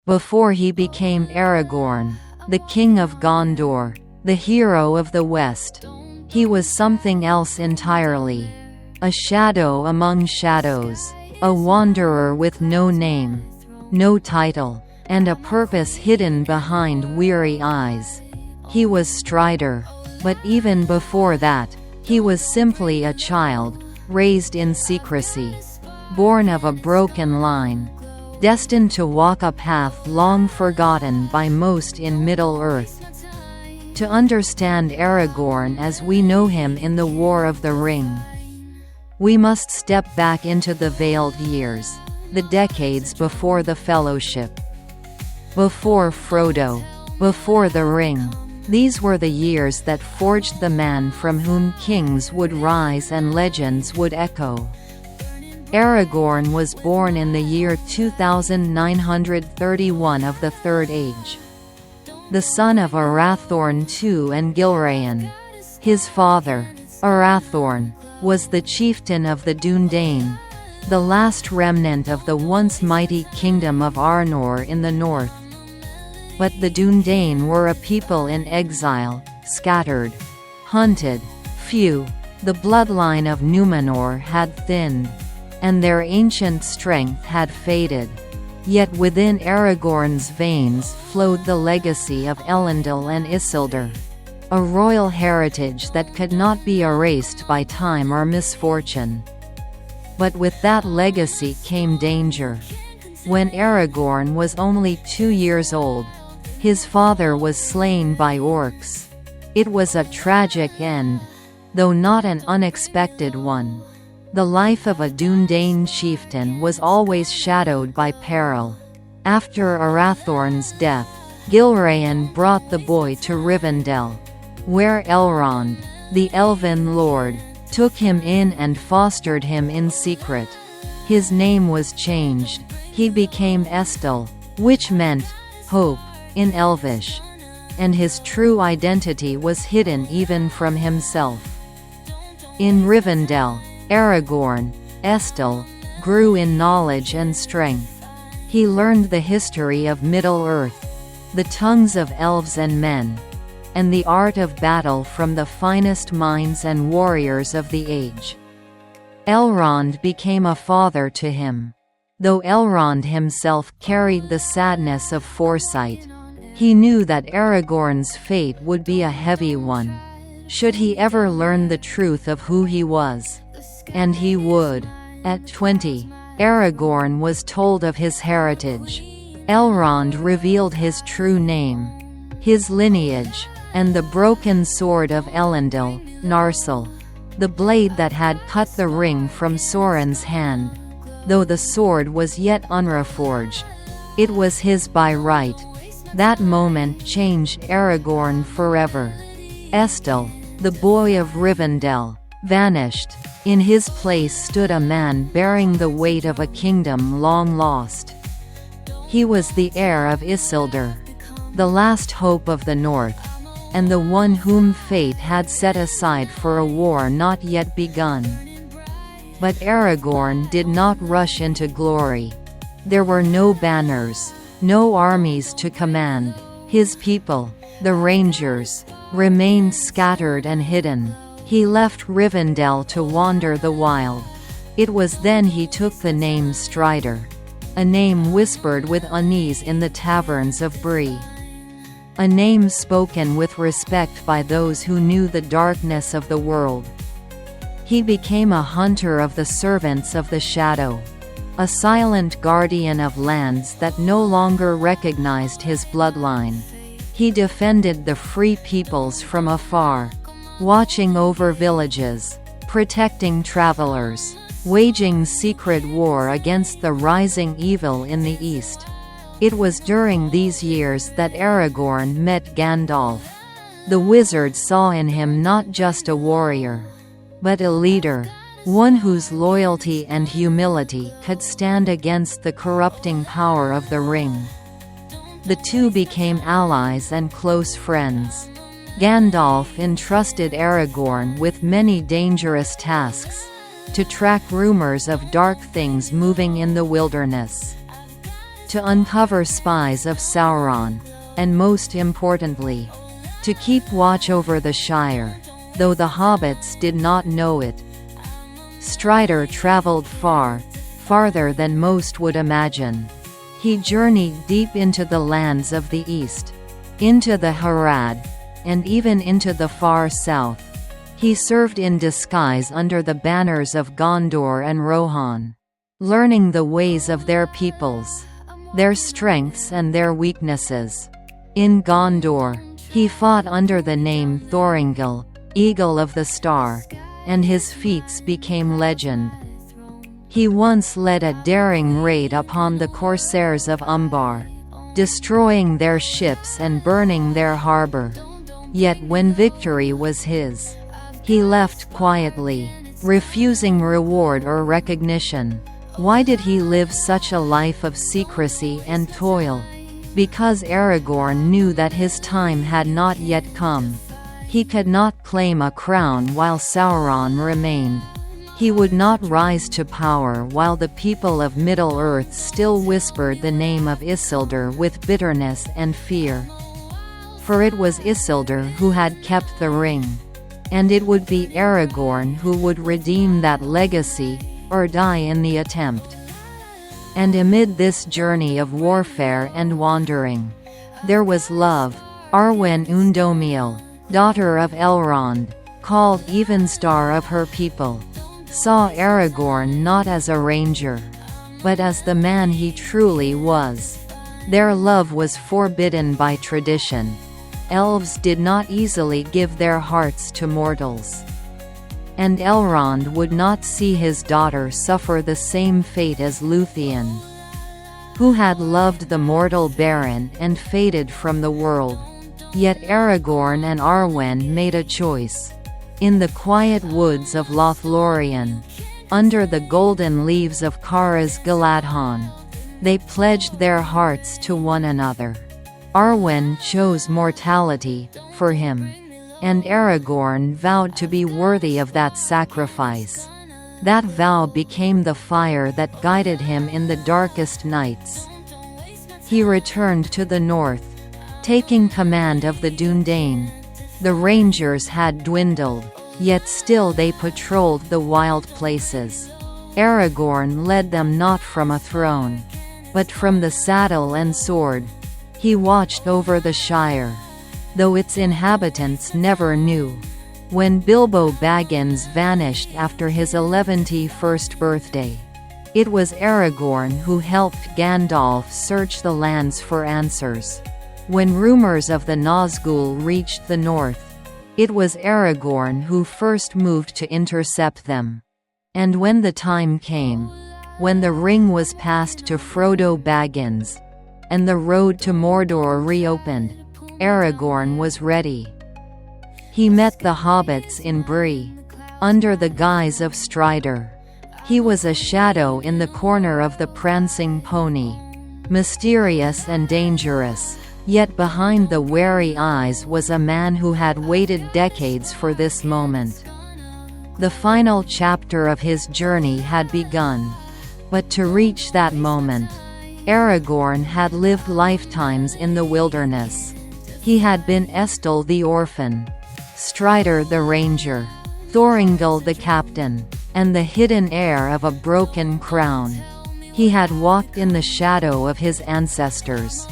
Before he became Aragorn, the king of Gondor, the hero of the West, he was something else entirely. A shadow among shadows. A wanderer with no name, no title, and a purpose hidden behind weary eyes. He was Strider, but even before that, he was simply a child, raised in secrecy. Born of a broken line. Destined to walk a path long forgotten by most in Middle-earth. To understand Aragorn as we know him in The War of the Ring, we must step back into the veiled years, the decades before the Fellowship. Before Frodo, before the Ring. These were the years that forged the man from whom kings would rise and legends would echo. Aragorn was born in the year 2931 of the Third Age. The son of Arathorn II and Gilraen. His father, Arathorn, was the chieftain of the Dúnedain, the last remnant of the once mighty kingdom of Arnor in the north. But the Dúnedain were a people in exile, scattered, hunted, few. The bloodline of Númenor had thinned, and their ancient strength had faded. Yet within Aragorn's veins flowed the legacy of Elendil and Isildur, a royal heritage that could not be erased by time or misfortune. But with that legacy came danger. When Aragorn was only 2 years old, his father was slain by orcs. It was a tragic end, though not an unexpected one. The life of a Dúnedain chieftain was always shadowed by peril. After Arathorn's death, Gilraen brought the boy to Rivendell, where Elrond, the Elven Lord, took him in and fostered him in secret. His name was changed. He became Estel, which meant hope in Elvish, and his true identity was hidden even from himself. In Rivendell, Aragorn, Estel, grew in knowledge and strength. He learned the history of Middle-earth, the tongues of elves and men, and the art of battle from the finest minds and warriors of the age. Elrond became a father to him. Though Elrond himself carried the sadness of foresight, he knew that Aragorn's fate would be a heavy one, should he ever learn the truth of who he was. And he would. At 20, Aragorn was told of his heritage. Elrond revealed his true name, his lineage, and the broken sword of Elendil, Narsil, the blade that had cut the ring from Sauron's hand. Though the sword was yet unreforged, it was his by right. That moment changed Aragorn forever. Estel, the boy of Rivendell, vanished. In his place stood a man bearing the weight of a kingdom long lost. He was the heir of Isildur, the last hope of the North, and the one whom fate had set aside for a war not yet begun. But Aragorn did not rush into glory. There were no banners, no armies to command. His people, the Rangers, remained scattered and hidden. He left Rivendell to wander the wild. It was then he took the name Strider, a name whispered with unease in the taverns of Bree. A name spoken with respect by those who knew the darkness of the world. He became a hunter of the servants of the shadow, a silent guardian of lands that no longer recognized his bloodline. He defended the free peoples from afar, watching over villages, protecting travelers, waging secret war against the rising evil in the east. It was during these years that Aragorn met Gandalf. The wizard saw in him not just a warrior, but a leader, one whose loyalty and humility could stand against the corrupting power of the ring. The two became allies and close friends. Gandalf entrusted Aragorn with many dangerous tasks, to track rumors of dark things moving in the wilderness, to uncover spies of Sauron, and most importantly, to keep watch over the Shire, though the hobbits did not know it. Strider traveled far, farther than most would imagine. He journeyed deep into the lands of the east, into the Harad, and even into the far south. He served in disguise under the banners of Gondor and Rohan, learning the ways of their peoples, their strengths and their weaknesses. In Gondor, he fought under the name Thorongil, Eagle of the Star, and his feats became legend. He once led a daring raid upon the corsairs of Umbar, destroying their ships and burning their harbor. Yet when victory was his, he left quietly, refusing reward or recognition. Why did he live such a life of secrecy and toil? Because Aragorn knew that his time had not yet come. He could not claim a crown while Sauron remained. He would not rise to power while the people of Middle-earth still whispered the name of Isildur with bitterness and fear. For it was Isildur who had kept the ring. And it would be Aragorn who would redeem that legacy, or die in the attempt. And amid this journey of warfare and wandering, there was love. Arwen Undomiel, daughter of Elrond, called Evenstar of her people, saw Aragorn not as a ranger, but as the man he truly was. Their love was forbidden by tradition. Elves did not easily give their hearts to mortals. And Elrond would not see his daughter suffer the same fate as Luthien, who had loved the mortal Baron and faded from the world. Yet Aragorn and Arwen made a choice. In the quiet woods of Lothlorien, under the golden leaves of Kara's Galadhon, they pledged their hearts to one another. Arwen chose mortality, for him. And Aragorn vowed to be worthy of that sacrifice. That vow became the fire that guided him in the darkest nights. He returned to the north, taking command of the Dúnedain. The rangers had dwindled, yet still they patrolled the wild places. Aragorn led them not from a throne, but from the saddle and sword. He watched over the Shire, though its inhabitants never knew. When Bilbo Baggins vanished after his 11th birthday, it was Aragorn who helped Gandalf search the lands for answers. When rumors of the Nazgul reached the north, it was Aragorn who first moved to intercept them. And when the time came, when the ring was passed to Frodo Baggins, and the road to Mordor reopened, Aragorn was ready. He met the hobbits in Bree, under the guise of Strider. He was a shadow in the corner of the prancing pony, mysterious and dangerous. Yet behind the wary eyes was a man who had waited decades for this moment. The final chapter of his journey had begun. But to reach that moment, Aragorn had lived lifetimes in the wilderness. He had been Estel the orphan, Strider the ranger, Thorongil the captain, and the hidden heir of a broken crown. He had walked in the shadow of his ancestors,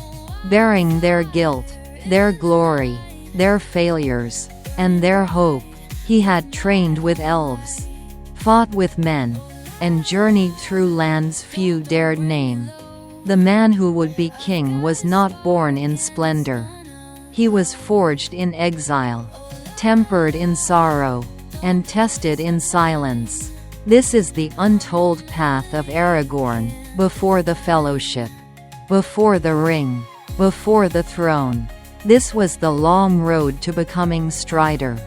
bearing their guilt, their glory, their failures, and their hope. He had trained with elves, fought with men, and journeyed through lands few dared name. The man who would be king was not born in splendor. He was forged in exile, tempered in sorrow, and tested in silence. This is the untold path of Aragorn, before the Fellowship, before the Ring, before the throne. This was the long road to becoming Strider.